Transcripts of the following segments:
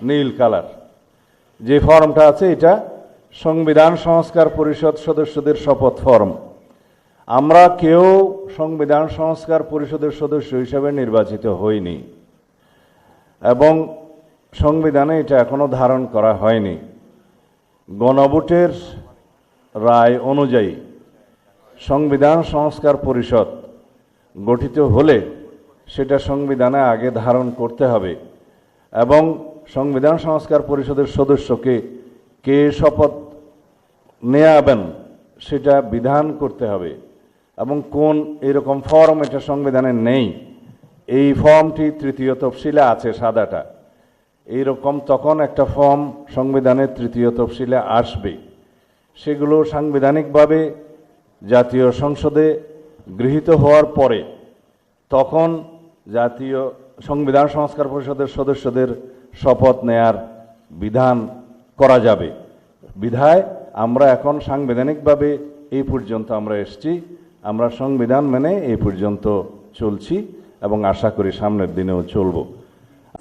নীল colour যে ফর্মটা আছে এটা সংবিধান সংস্কার পরিষদ সদস্যদের শপথ ফর্ম। আমরা কেউ সংবিধান সংস্কার পরিষদের সদস্য হিসেবে নির্বাচিত হইনি এবং সংবিধানে এটা এখনো ধারণ করা হয়নি। গণভোটের রায় অনুযায়ী সংবিধান সংস্কার পরিষদ গঠিত হলে সেটা সংবিধানে আগে ধারণ করতে হবে এবং সংবিধান সংস্কার পরিষদের সদস্যকে কে শপথ নেয়াবেন সেটা বিধান করতে হবে এবং কোন এরকম ফর্ম এটা সংবিধানে নেই। এই ফর্মটি তৃতীয় তফসিলে আছে, সাদাটা। এইরকম তখন একটা ফর্ম সংবিধানের তৃতীয় তফসিলে আসবে। সেগুলো সাংবিধানিকভাবে জাতীয় সংসদে গৃহীত হওয়ার পরে তখন জাতীয় সংবিধান সংস্কার পরিষদের সদস্যদের শপথ নেয়ার বিধান করা যাবে। বিধায় আমরা এখন সাংবিধানিকভাবে এই পর্যন্ত আমরা এসেছি, আমরা সংবিধান মেনে এই পর্যন্ত চলছি এবং আশা করি সামনের দিনেও চলব।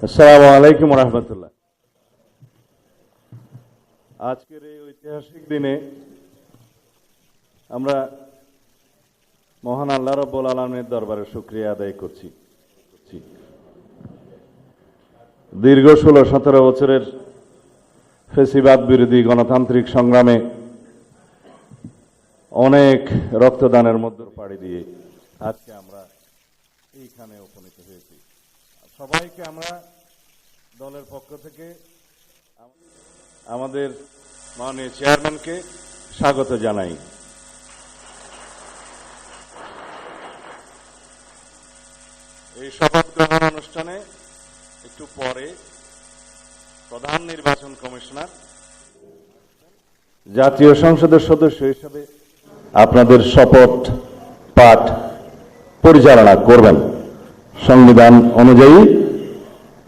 আসসালামু আলাইকুম রহমতুল্লাহ। আজকের এই ঐতিহাসিক দিনে আমরা মহান আল্লাহ রাব্বুল আলামিনের দরবারে শুকরিয়া আদায় করছি। দীর্ঘ 16-17 বছরের ফ্যাসিবাদ বিরোধী গণতান্ত্রিক সংগ্রামে অনেক রক্তদানের মধ্যে পাড়ি দিয়ে আজকে আমরা এইখানে উপনীত হয়েছি। সবাইকে আমরা দলের পক্ষ থেকে আমাদের মাননীয় চেয়ারম্যানকে স্বাগত জানাই। এই শপথ গ্রহণ অনুষ্ঠানে একটু পরে প্রধান নির্বাচন কমিশনার জাতীয় সংসদের সদস্য হিসেবে আপনাদের শপথ পাঠ পরিচালনা করবেন। সংবিধান অনুযায়ী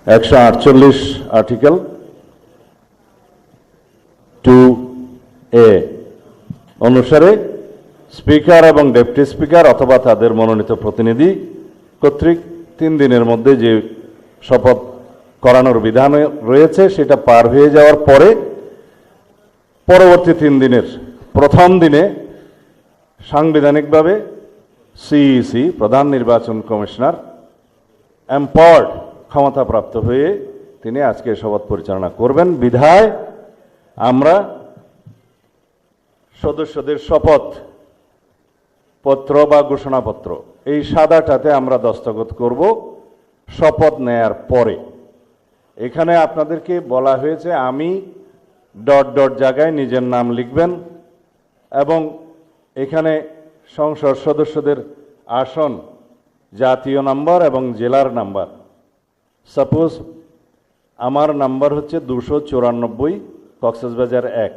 148 আর্টিকেল 2A অনুসারে স্পিকার এবং ডেপুটি স্পিকার অথবা তাদের মনোনীত প্রতিনিধি কর্তৃক 3 দিনের মধ্যে যে শপথ করানোর বিধান রয়েছে সেটা পার হয়ে যাওয়ার পরে পরবর্তী 3 দিনের প্রথম দিনে সাংবিধানিকভাবে সিইসি প্রধান নির্বাচন কমিশনার এম্পাওয়ার্ড ক্ষমতাপ্রাপ্ত হয়ে তিনি আজকে শপথ পরিচালনা করবেন। বিধায় আমরা সদস্যদের শপথ পত্র বা ঘোষণাপত্র এই সাদাটাতে আমরা দস্তখত করব শপথ নেয়ার পরে। এখানে আপনাদেরকে বলা হয়েছে আমি ... জায়গায় নিজের নাম লিখবেন এবং এখানে সংসদ সদস্যদের আসন, জাতীয় নাম্বার এবং জেলার নাম্বার। সাপোজ আমার নাম্বার হচ্ছে 294 কক্সবাজার 1,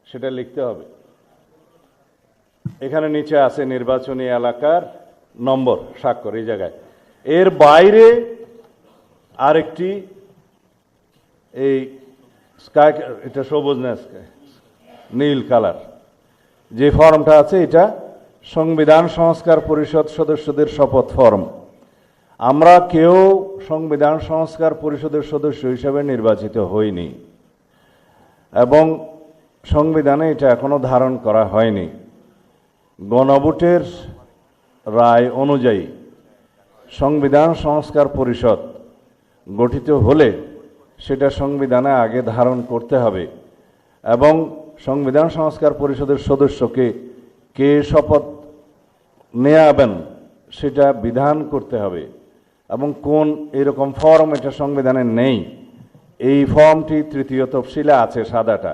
সেটা লিখতে হবে। এখানে নিচে আছে নির্বাচনী এলাকার নম্বর, স্বাক্ষর এই জায়গায়। এর বাইরে আরেকটি এই স্কাই, এটা সবুজ না নীল কালার যে ফর্মটা আছে এটা সংবিধান সংস্কার পরিষদ সদস্যদের শপথ ফর্ম। আমরা কেউ সংবিধান সংস্কার পরিষদের সদস্য হিসেবে নির্বাচিত হইনি এবং সংবিধানে এটা এখনো ধারণ করা হয়নি। গণভোটের রায় অনুযায়ী সংবিধান সংস্কার পরিষদ গঠিত হলে সেটা সংবিধানে আগে ধারণ করতে হবে এবং সংবিধান সংস্কার পরিষদের সদস্যকে কে শপথ নেয়াবেন সেটা বিধান করতে হবে এবং কোন এরকম ফর্ম এটা সংবিধানে নেই। এই ফর্মটি তৃতীয় তফসিলে আছে, সাদাটা।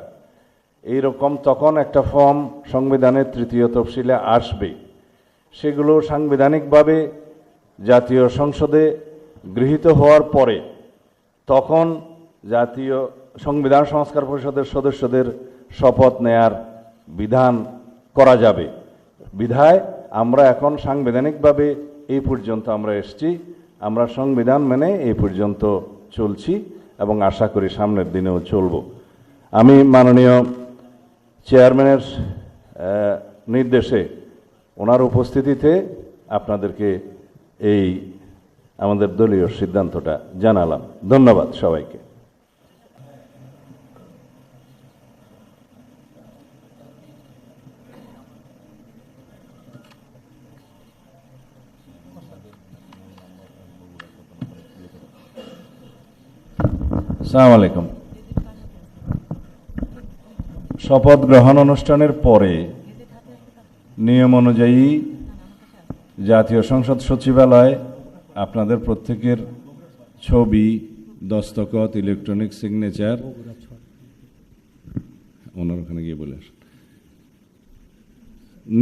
এইরকম তখন একটা ফর্ম সংবিধানের তৃতীয় তফসিলে আসবে। সেগুলো সাংবিধানিকভাবে জাতীয় সংসদে গৃহীত হওয়ার পরে তখন জাতীয় সংবিধান সংস্কার পরিষদের সদস্যদের শপথ নেয়ার বিধান করা যাবে। বিধায় আমরা এখন সাংবিধানিকভাবে এই পর্যন্ত আমরা এসেছি, আমরা সংবিধান মেনে এই পর্যন্ত চলছি এবং আশা করি সামনের দিনেও চলব। আমি মাননীয় চেয়ারম্যানের নির্দেশে ওনার উপস্থিতিতে আপনাদেরকে এই আমাদের দলীয় সিদ্ধান্তটা জানালাম। ধন্যবাদ সবাইকে। আসসালামু আলাইকুম। শপথ গ্রহণ অনুষ্ঠানের পরে নিয়ম অনুযায়ী জাতীয় সংসদ সচিবালয় আপনাদের প্রত্যেকের ছবি, দস্তখত, ইলেকট্রনিক সিগনেচার ওনার ওখানে গিয়ে বলে আসেন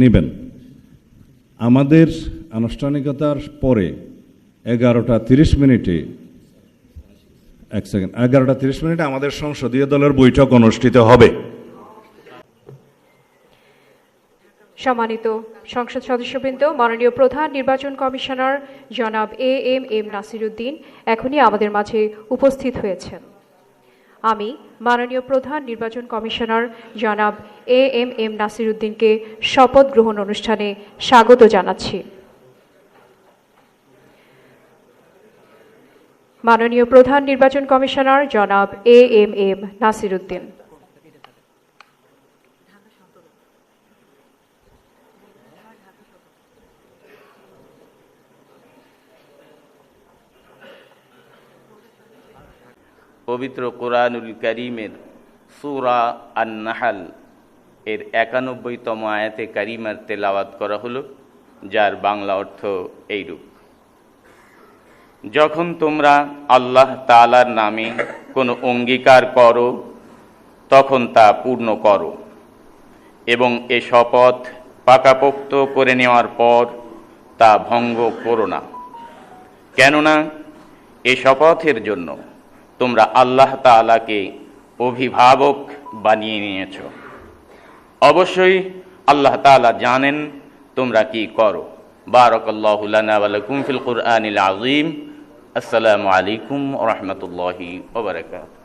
নেবেন। আমাদের আনুষ্ঠানিকতার পরে 11:30 আমাদের সংসদীয় দলের বৈঠক অনুষ্ঠিত হবে। সম্মানিত সংসদ সদস্যবৃন্দ, মাননীয় প্রধান নির্বাচন কমিশনার জনাব এম নাসিরউদ্দিন এখনই আমাদের মাঝে উপস্থিত হয়েছেন। আমি মাননীয় প্রধান নির্বাচন কমিশনার জনাব এম নাসিরউদ্দিনকে শপথ গ্রহণ অনুষ্ঠানে স্বাগত জানাচ্ছি। মাননীয় প্রধান নির্বাচন কমিশনার জনাব এম নাসিরউদ্দিন। পবিত্র কোরআনুল কারীমের সূরা আন-নাহল এর 91তম আয়াতে কারিমার তেলাওয়াত করা হলো, যার বাংলা অর্থ এইরূপ: যখন তোমরা আল্লাহ তাআলার নামে কোনো অঙ্গীকার করো তখন তা পূর্ণ করো এবং এ শপথ পাকাপোক্ত করে নেওয়ার পর তা ভঙ্গ করো না, কেননা এ শপথের জন্য তোমরা আল্লাহ তাআলাকে অভিভাবক বানিয়ে নিয়েছ। অবশ্যই আল্লাহ তাআলা জানেন তোমরা কি করো। বারাকাল্লাহু লানা ওয়া লাকুম ফিল কুরআনিল আযীম। আসসালামু আলাইকুম ওয়া রাহমাতুল্লাহি ওয়া বারাকাতুহু।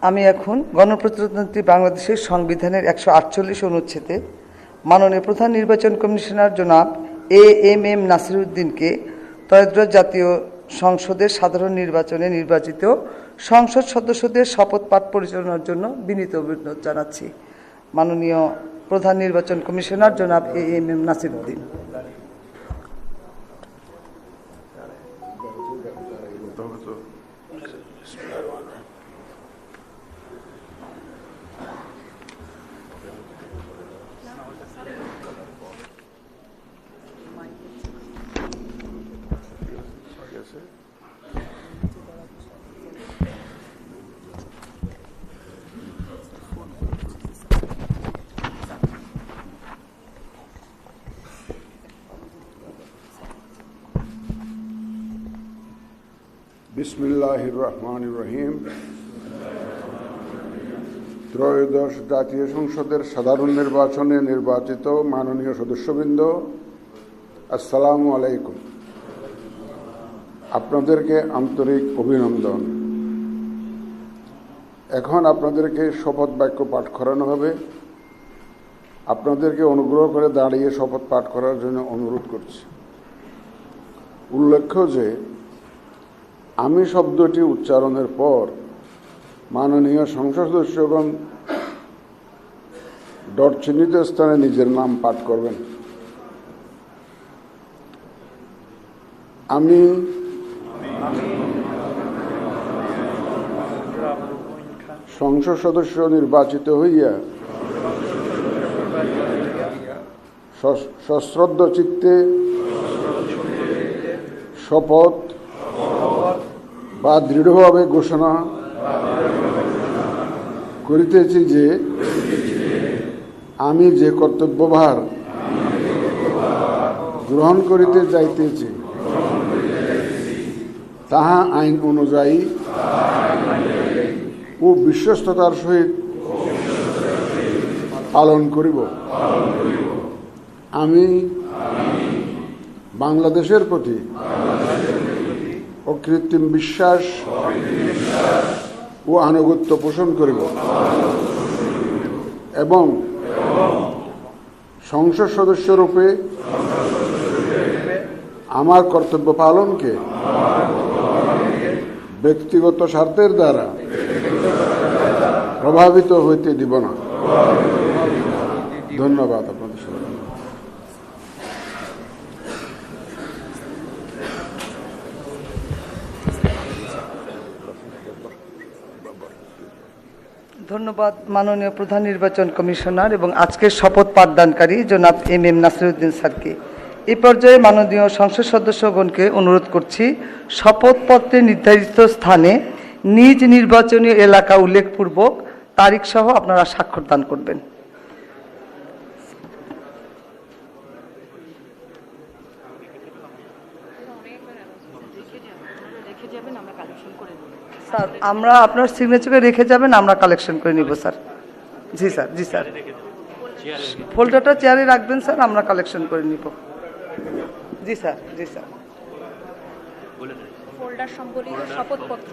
আমি এখন গণপ্রজাতন্ত্রী বাংলাদেশের সংবিধানের 148 অনুচ্ছেদে মাননীয় প্রধান নির্বাচন কমিশনার জনাব এম নাসিরউদ্দিনকে ত্রয়োদশ জাতীয় সংসদের সাধারণ নির্বাচনে নির্বাচিত সংসদ সদস্যদের শপথ পাঠ পরিচালনার জন্য বিনীত অনুরোধ জানাচ্ছি। মাননীয় প্রধান নির্বাচন কমিশনার জনাব এম নাসিরউদ্দিন। বিসমিল্লাহির রহমানির রহিম। ত্রয়োদশ জাতীয় সংসদের সাধারণ নির্বাচনে নির্বাচিত মাননীয় সদস্যবৃন্দ, আসসালামু আলাইকুম। আপনাদেরকে আন্তরিক অভিনন্দন। এখন আপনাদেরকে শপথ বাক্য পাঠ করানো হবে। আপনাদেরকে অনুগ্রহ করে দাঁড়িয়ে শপথ পাঠ করার জন্য অনুরোধ করছি। উল্লেখ্য যে আমি শব্দটি উচ্চারণের পর মাননীয় সংসদ সদস্যগণ ডট চিহ্নিত স্থানে নিজের নাম পাঠ করবেন। আমি সংসদ সদস্য নির্বাচিত হইয়া সশ্রদ্ধ চিত্তে শপথ বা দৃঢ়ভাবে ঘোষণা করিতেছি যে আমি যে কর্তব্যভার গ্রহণ করিতে যাইতেছি তাহা আইন অনুযায়ী ও বিশ্বস্ততার সহিত পালন করিব। আমি বাংলাদেশের প্রতি অকৃত্রিম বিশ্বাস ও আনুগত্য পোষণ করিব এবং সংসদ সদস্যরূপে আমার কর্তব্য পালনকে ব্যক্তিগত স্বার্থের দ্বারা প্রভাবিত হইতে দিব না। ধন্যবাদ আপনাদের সবাই। ধন্যবাদ মাননীয় প্রধান নির্বাচন কমিশনার এবং আজকের শপথ পাঠদানকারী জনাব এম নাসিরউদ্দিন স্যারকে। এই পর্যায়ে মাননীয় সংসদ সদস্যগণকে অনুরোধ করছি শপথপত্রে নির্ধারিত স্থানে নিজ নির্বাচনী এলাকা উল্লেখপূর্বক তারিখ সহ আপনারা স্বাক্ষর দান করবেন। স্যার আমরা আপনার সিগনেচারে রেখে যাবেন, আমরা কালেকশন করে নিব স্যার। জি স্যার, জি স্যার, ফোল্ডারটা চেয়ারে রাখবেন স্যার, আমরা কালেকশন করে নিব। জি স্যার, জি স্যার। ফোল্ডার সম্বলিত শপথপত্র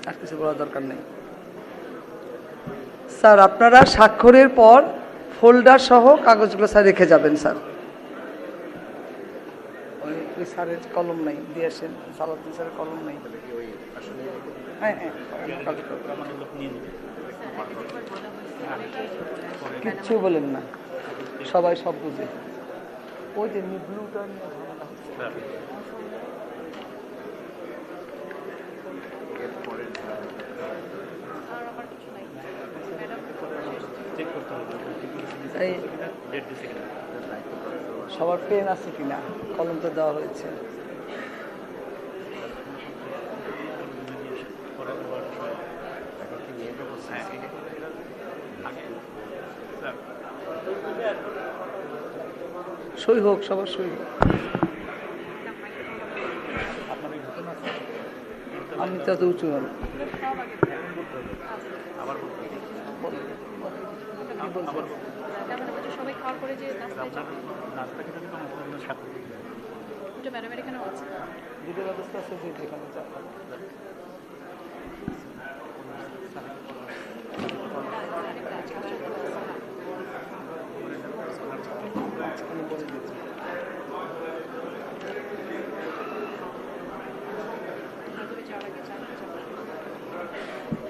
আর কিছু বলার দরকার নেই স্যার। আপনারা স্বাক্ষরের পর ফোল্ডার সহ কাগজগুলো স্যার রেখে যাবেন স্যার। ওই স্যারের কলম নাই, দিয়ে আসেন। সালাউদ্দিন স্যারের কলম নাই। হ্যাঁ হ্যাঁ, কিচ্ছু বলেন না, সবাই সব বুঝে। ওই যে ব্লুটা নিয়ে ঝামেলা হচ্ছে। এই সবার পেন আছে কিনা? কলম তো দেওয়া হয়েছে। সই হোক, সবার সই হোক। আমি তো এত উঁচু হল। সবাই খাওয়ার পরে যে ম্যাডামের এখানেও আছে। দুটো ব্যবস্থা আছে যেখানে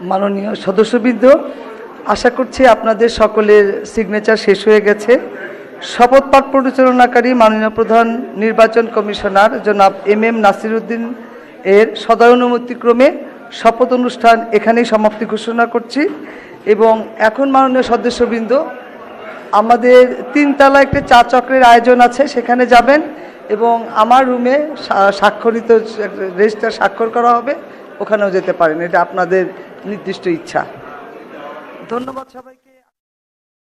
মাননীয় সদস্যবৃন্দ, আশা করছি আপনাদের সকলের সিগনেচার শেষ হয়ে গেছে। শপথ পাঠ পরিচালনাকারী মাননীয় প্রধান নির্বাচন কমিশনার জনাব এম নাসিরউদ্দিন এর সদয়-অনুমতিক্রমে শপথ অনুষ্ঠান এখানেই সমাপ্তি ঘোষণা করছি। এবং এখন মাননীয় সদস্যবৃন্দ, আমাদের 3 তলা একটা চা চক্রের আয়োজন আছে, সেখানে যাবেন এবং আমার রুমে স্বাক্ষরিত রেজিস্টার স্বাক্ষর করা হবে, ওখানেও যেতে পারেন। এটা আপনাদের নির্দিষ্ট ইচ্ছা। ধন্যবাদ সবাইকে।